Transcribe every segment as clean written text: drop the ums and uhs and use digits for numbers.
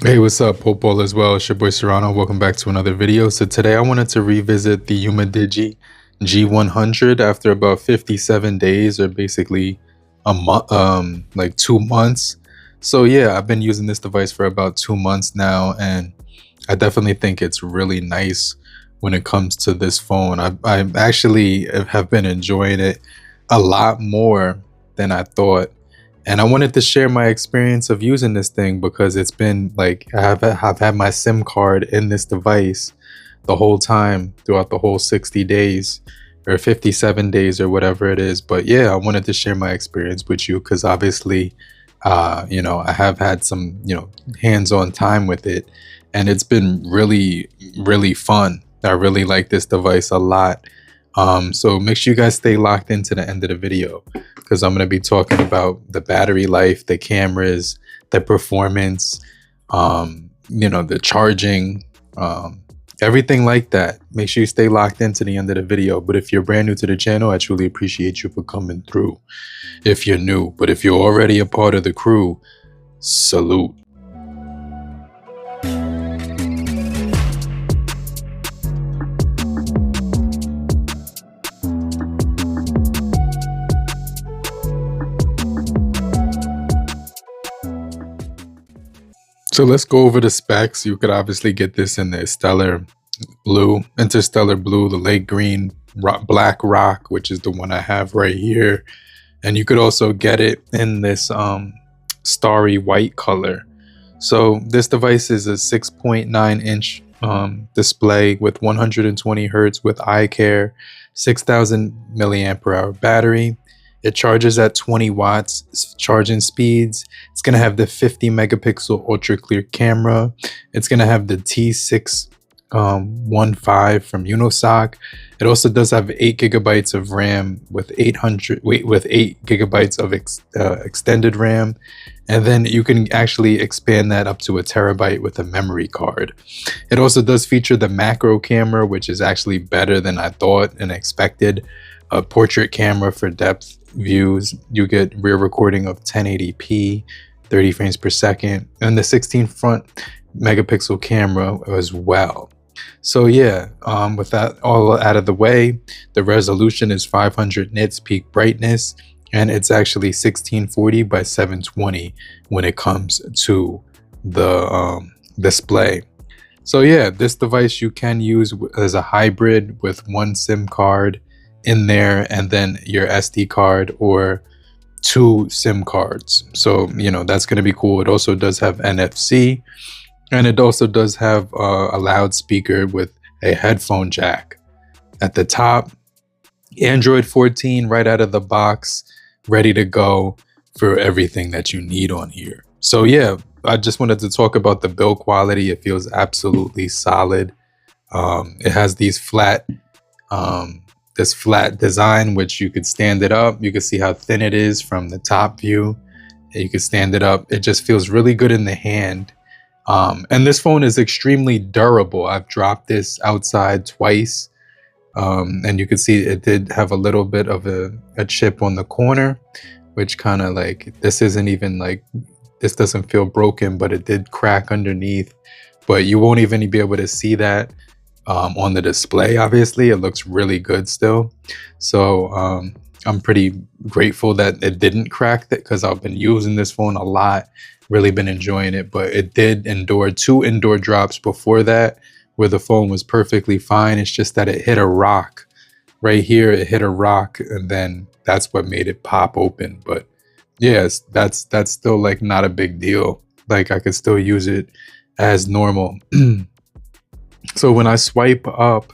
Hey, what's up, Popol as well? It's your boy Serrano. Welcome back to another video. So today I wanted to revisit the UMIDIGI G100 after about 57 days, or basically a month, like 2 months. So yeah, I've been using this device for about 2 months now, and I definitely think it's really nice when it comes to this phone. I actually have been enjoying it a lot more than I thought. And I wanted to share my experience of using this thing because it's been like I've had my SIM card in this device the whole time throughout the whole 60 days or 57 days or whatever it is. But yeah, I wanted to share my experience with you because obviously, I have had some, hands-on time with it, and it's been really, really fun. I really like this device a lot. So make sure you guys stay locked into the end of the video because I'm going to be talking about the battery life, the cameras, the performance, the charging, everything like that. Make sure you stay locked into the end of the video. But if you're brand new to the channel, I truly appreciate you for coming through if you're new. But if you're already a part of the crew, salute. So let's go over the specs. You could obviously get this in the interstellar blue, the lake green, black rock, which is the one I have right here. And you could also get it in this starry white color. So this device is a 6.9-inch display with 120 hertz with eye care, 6,000 milliamp hour battery. It charges at 20 watts charging speeds. It's going to have the 50 megapixel ultra clear camera. It's going to have the T615 from Unisoc. It also does have 8 gigabytes of RAM with 8 gigabytes of extended RAM. And then you can actually expand that up to a terabyte with a memory card. It also does feature the macro camera, which is actually better than I thought and expected. A portrait camera for depth views. You get rear recording of 1080p, 30 frames per second, and the 16 front megapixel camera as well. So yeah, with that all out of the way, the resolution is 500 nits peak brightness, and it's actually 1640 by 720 when it comes to the display. So yeah, this device you can use as a hybrid with one SIM card in there and then your SD card, or 2 SIM cards. So that's going to be cool. It also does have NFC, and it also does have a loudspeaker with a headphone jack at the top. Android 14 right out of the box, ready to go for everything that you need on here. So yeah, I just wanted to talk about the build quality. It feels absolutely solid. It has these this flat design, which you could stand it up. You can see how thin it is from the top view. You can stand it up. It just feels really good in the hand. And this phone is extremely durable. I've dropped this outside twice. And you can see it did have a little bit of a chip on the corner, which kind of like, this doesn't feel broken, but it did crack underneath. But you won't even be able to see that on the display. Obviously it looks really good still. So I'm pretty grateful that it didn't crack that, because I've been using this phone a lot, really been enjoying it. But it did endure 2 indoor drops before that where the phone was perfectly fine. It's just that it hit a rock right here. It hit a rock, and then that's what made it pop open. But yes, that's still like not a big deal. Like I could still use it as normal. So when I swipe up,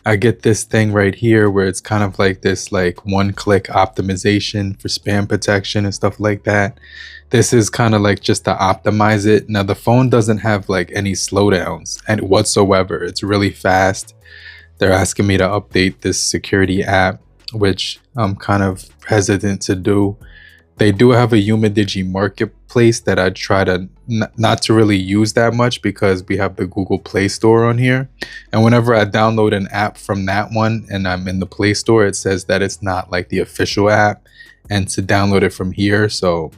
I get this thing right here where it's kind of like this like one-click optimization for spam protection and stuff like that. This is kind of like just to optimize it. Now the phone doesn't have like any slowdowns and whatsoever. It's really fast. They're asking me to update this security app, which I'm kind of hesitant to do. They do have a UMIDIGI marketplace that I try to not to really use that much because we have the Google Play Store on here. And whenever I download an app from that one and I'm in the Play Store, it says that it's not like the official app and to download it from here. So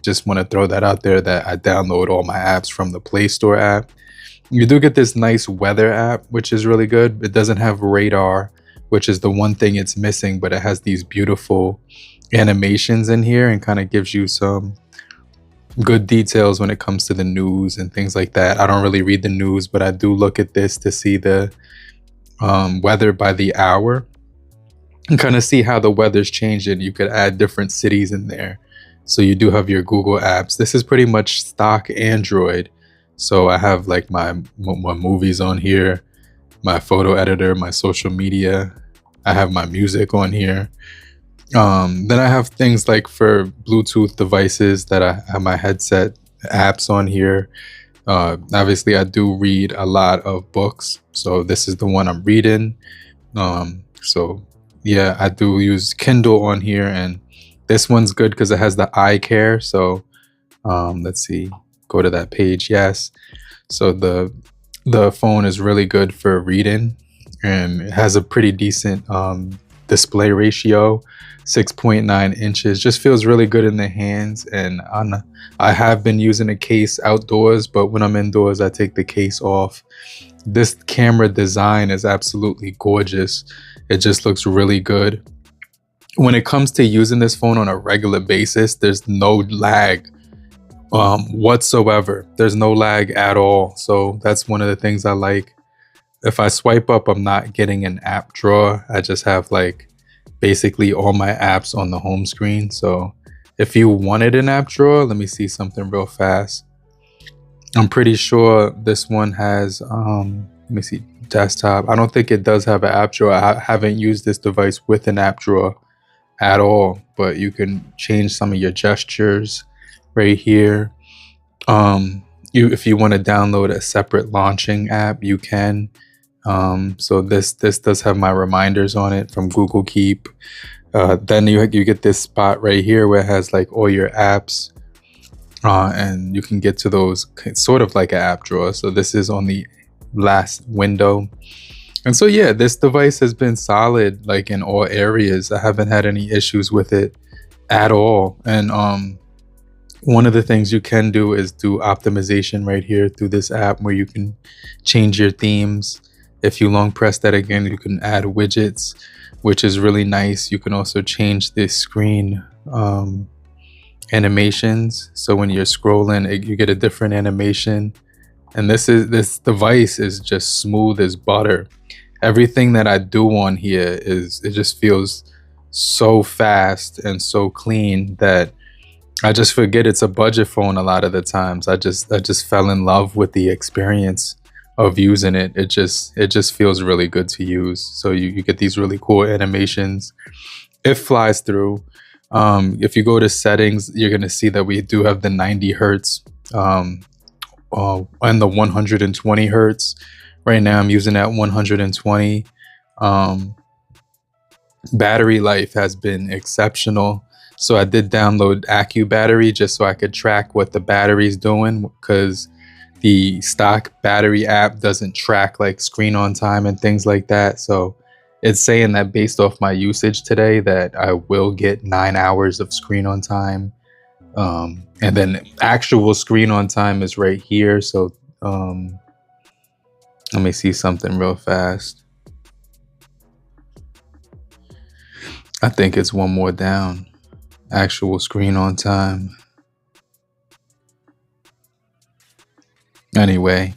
just want to throw that out there that I download all my apps from the Play Store app. You do get this nice weather app, which is really good. It doesn't have radar, which is the one thing it's missing, but it has these beautiful animations in here and kind of gives you some good details when it comes to the news and things like that. I don't really read the news, but I do look at this to see the weather by the hour and kind of see how the weather's changing. You could add different cities in there. So you do have your Google apps. This is pretty much stock Android. So I have like my movies on here, my photo editor, my social media. I have my music on here. Then I have things like for Bluetooth devices that I have my headset apps on here. Obviously I do read a lot of books. So this is the one I'm reading. So yeah, I do use Kindle on here, and this one's good because it has the eye care. So let's see, go to that page. Yes. So the phone is really good for reading, and it has a pretty decent display ratio, 6.9 inches. Just feels really good in the hands. And I have been using a case outdoors, but when I'm indoors, I take the case off. This camera design is absolutely gorgeous. It just looks really good. When it comes to using this phone on a regular basis, there's no lag whatsoever. There's no lag at all. So that's one of the things I like. If I swipe up, I'm not getting an app drawer. I just have like basically all my apps on the home screen. So if you wanted an app drawer, let me see something real fast. I'm pretty sure this one has, let me see, desktop. I don't think it does have an app drawer. I haven't used this device with an app drawer at all, but you can change some of your gestures right here. If you want to download a separate launching app, you can. So this does have my reminders on it from Google Keep. Then you get this spot right here where it has like all your apps, and you can get to those sort of like an app drawer. So this is on the last window. And so yeah, this device has been solid like in all areas. I haven't had any issues with it at all. And one of the things you can do is do optimization right here through this app, where you can change your themes. If you long press that again, you can add widgets, which is really nice. You can also change the screen animations. So when you're scrolling, you get a different animation. And this device is just smooth as butter. Everything that I do on here it just feels so fast and so clean that I just forget it's a budget phone a lot of the times. I just fell in love with the experience of using it. It just feels really good to use. So you get these really cool animations. It flies through. If you go to settings, you're gonna see that we do have the 90 hertz and the 120 hertz. Right now I'm using that 120. Battery life has been exceptional. So I did download AccuBattery just so I could track what the battery's doing, because the stock battery app doesn't track like screen on time and things like that. So it's saying that based off my usage today that I will get 9 hours of screen on time. And then actual screen on time is right here. So let me see something real fast. I think it's one more down. Actual screen on time. Anyway,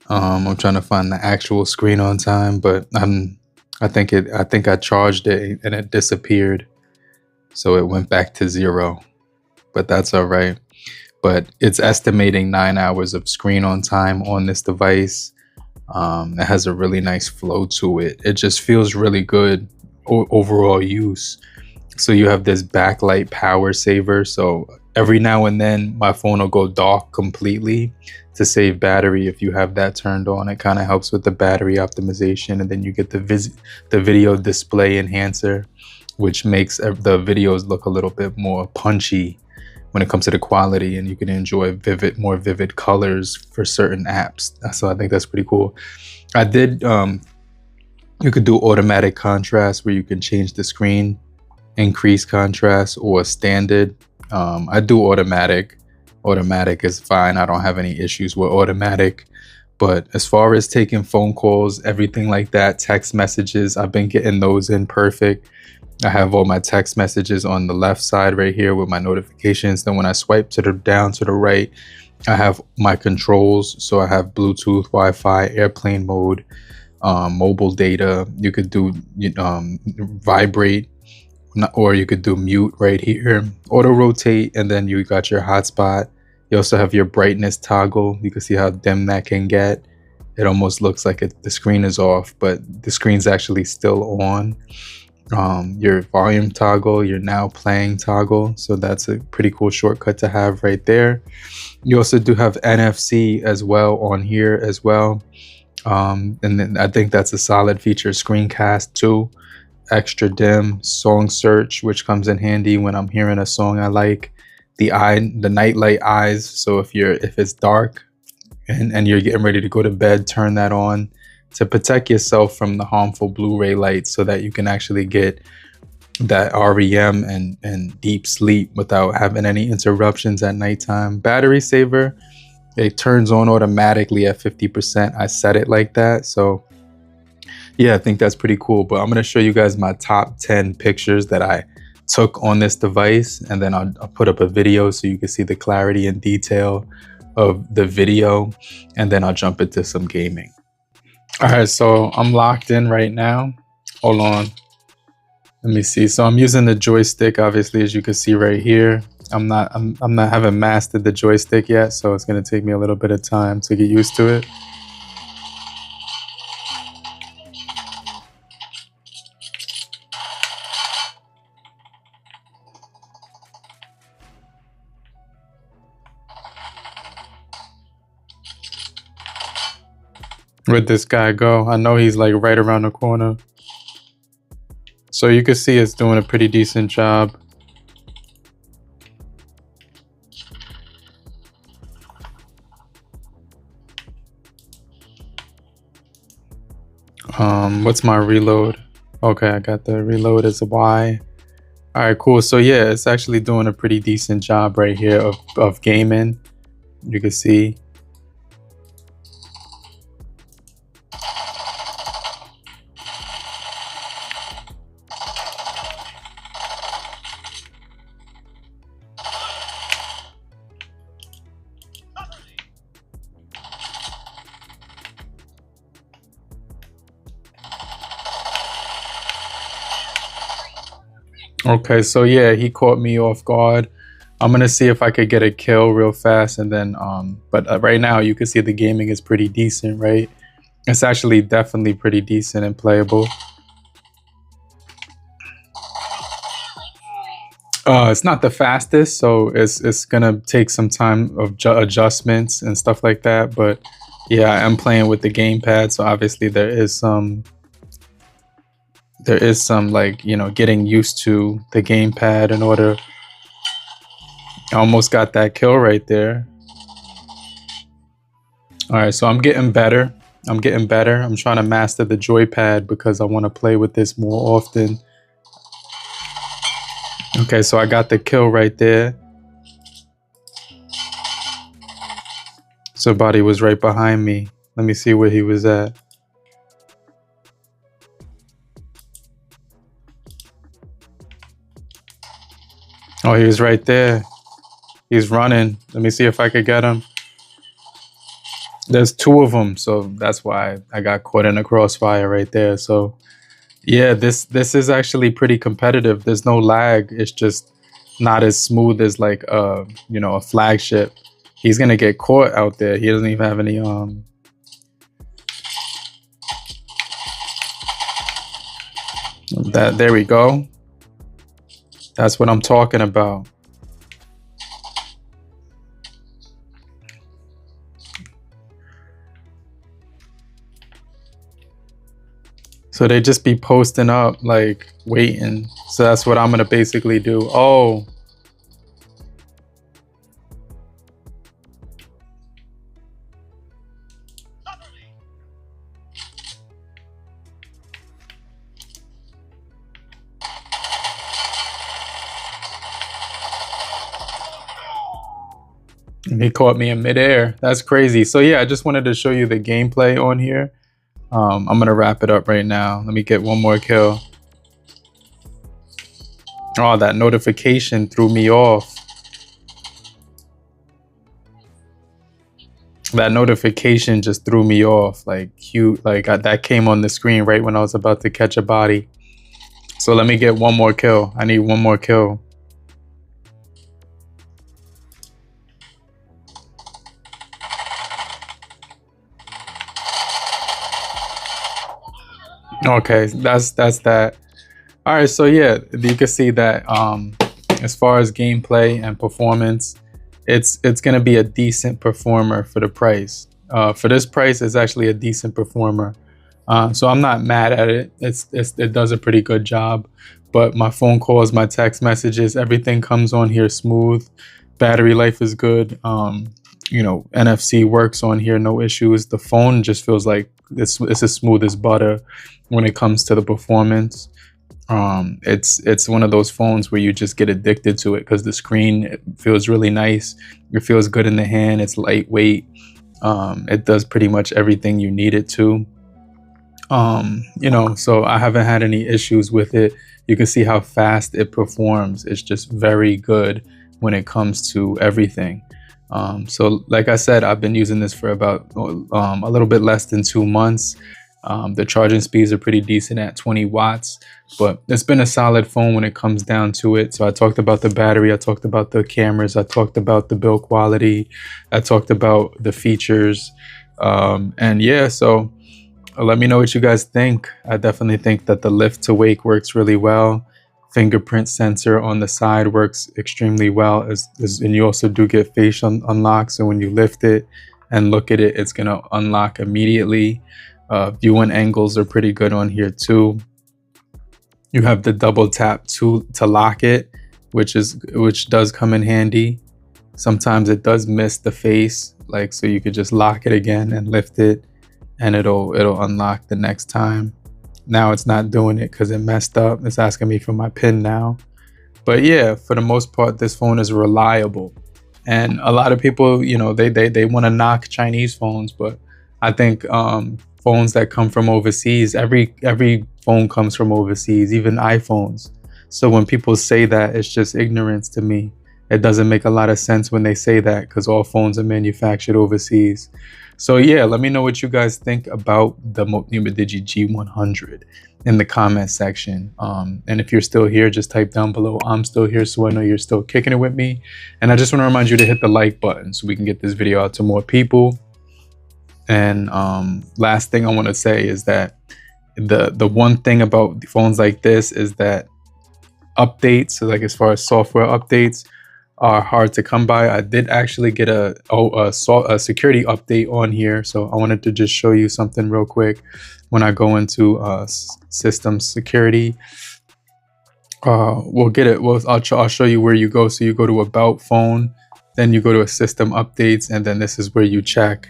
I'm trying to find the actual screen on time, but I think I charged it and it disappeared. So it went back to 0, but that's all right. But it's estimating 9 hours of screen on time on this device. It has a really nice flow to it. It just feels really good overall use. So you have this backlight power saver. So every now and then my phone will go dark completely to save battery. If you have that turned on, it kind of helps with the battery optimization. And then you get the video display enhancer, which makes the videos look a little bit more punchy when it comes to the quality, and you can enjoy more vivid colors for certain apps. So I think that's pretty cool. I did, you could do automatic contrast where you can change the screen, increase contrast, or standard. I do automatic. Automatic is fine. I don't have any issues with automatic. But as far as taking phone calls, everything like that, text messages, I've been getting those in perfect. I have all my text messages on the left side right here with my notifications. Then when I swipe to the down to the right, I have my controls. So I have Bluetooth, Wi-Fi, airplane mode, mobile data. You could do vibrate, or you could do mute right here, auto rotate, and then you got your hotspot. You also have your brightness toggle. You can see how dim that can get. It almost looks like the screen is off, but the screen's actually still on. Your volume toggle, your now playing toggle. So that's a pretty cool shortcut to have right there. You also do have NFC as well on here as well. And then I think that's a solid feature. Screencast too. Extra dim, song search, which comes in handy when I'm hearing a song I like. The nightlight eyes. So if it's dark and you're getting ready to go to bed, turn that on to protect yourself from the harmful Blu-ray light, so that you can actually get that REM and deep sleep without having any interruptions at nighttime. Battery saver, it turns on automatically at 50%. I set it like that. So yeah, I think that's pretty cool. But I'm going to show you guys my top 10 pictures that I took on this device, and then I'll put up a video so you can see the clarity and detail of the video, and then I'll jump into some gaming. All right, so I'm locked in right now. Hold on. Let me see. So I'm using the joystick, obviously, as you can see right here. I'm not haven't mastered the joystick yet, so it's going to take me a little bit of time to get used to it. Where'd this guy go? I know he's like right around the corner. So you can see it's doing a pretty decent job. What's my reload? Okay, I got the reload as a Y. All right, cool. So yeah, it's actually doing a pretty decent job right here of gaming. You can see. Okay, so yeah, he caught me off guard. I'm gonna see if I could get a kill real fast, and then but right now you can see the gaming is pretty decent, right? It's actually definitely pretty decent and playable. It's not the fastest, so it's gonna take some time of adjustments and stuff like that. But yeah, I'm playing with the gamepad, so obviously there is some like, you know, getting used to the gamepad in order. I almost got that kill right there. All right, so I'm getting better. I'm trying to master the joypad because I want to play with this more often. Okay, so I got the kill right there. Somebody was right behind me. Let me see where he was at. Oh, he was right there. He's running. Let me see if I could get him. There's two of them, so that's why I got caught in a crossfire right there. So yeah, this is actually pretty competitive. There's no lag. It's just not as smooth as like you know, a flagship. He's gonna get caught out there. He doesn't even have any there we go. That's what I'm talking about. So they just be posting up, like waiting. So that's what I'm gonna basically do. Oh. He caught me in midair. That's crazy. So yeah, I just wanted to show you the gameplay on here. I'm gonna wrap it up right now. Let me get one more kill. Oh, that notification threw me off. That notification just threw me off. Like cute, like that came on the screen right when I was about to catch a body. So let me get one more kill. I need one more kill. Okay, that's that. All right, so yeah, you can see that as far as gameplay and performance, it's gonna be a decent performer for the price. For this price, it's actually a decent performer. So I'm not mad at it. It does a pretty good job. But my phone calls, my text messages, everything comes on here smooth. Battery life is good. You know, NFC works on here, no issues. The phone just feels like it's as smooth as butter when it comes to the performance. It's one of those phones where you just get addicted to it because the screen feels really nice. It feels good in the hand. It's lightweight. It does pretty much everything you need it to. You know, so I haven't had any issues with it. You can see how fast it performs. It's just very good when it comes to everything. So like I said, I've been using this for about a little bit less than 2 months. The charging speeds are pretty decent at 20 watts, but it's been a solid phone when it comes down to it. So I talked about the battery, I talked about the cameras, I talked about the build quality, I talked about the features, and yeah, so let me know what you guys think. I definitely think that the lift to wake works really well. Fingerprint sensor on the side works extremely well, and you also do get facial unlock. So when you lift it and look at it, it's gonna unlock immediately. Viewing angles are pretty good on here too. You have the double tap to lock it, which does come in handy. Sometimes it does miss the face, like, so you could just lock it again and lift it, and it'll unlock the next time. Now it's not doing it because it messed up. It's asking me for my PIN now. But yeah, for the most part, this phone is reliable. And a lot of people, you know, they want to knock Chinese phones, but I think phones that come from overseas, every phone comes from overseas, even iPhones. So when people say that, it's just ignorance to me. It doesn't make a lot of sense when they say that because all phones are manufactured overseas. So yeah, let me know what you guys think about the UMIDIGI G100 in the comment section. And if you're still here, just type down below, I'm still here, so I know you're still kicking it with me. And I just want to remind you to hit the like button so we can get this video out to more people. And last thing I want to say is that the one thing about phones like this is that updates, so like as far as software updates, are hard to come by. I did actually get a security update on here, so I wanted to just show you something real quick. When I go into system security, we'll get it. I'll show you where you go. So you go to about phone, then you go to a system updates, and then this is where you check.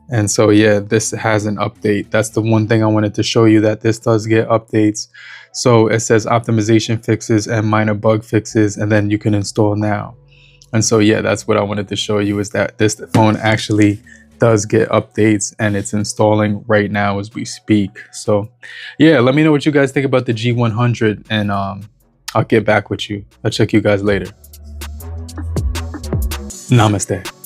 And so yeah, this has an update. That's the one thing I wanted to show you, that this does get updates. So it says optimization fixes and minor bug fixes, and then you can install now. And so yeah, that's what I wanted to show you, is that this phone actually does get updates and it's installing right now as we speak. So yeah, let me know what you guys think about the G100, and I'll get back with you. I'll check you guys later. Namaste.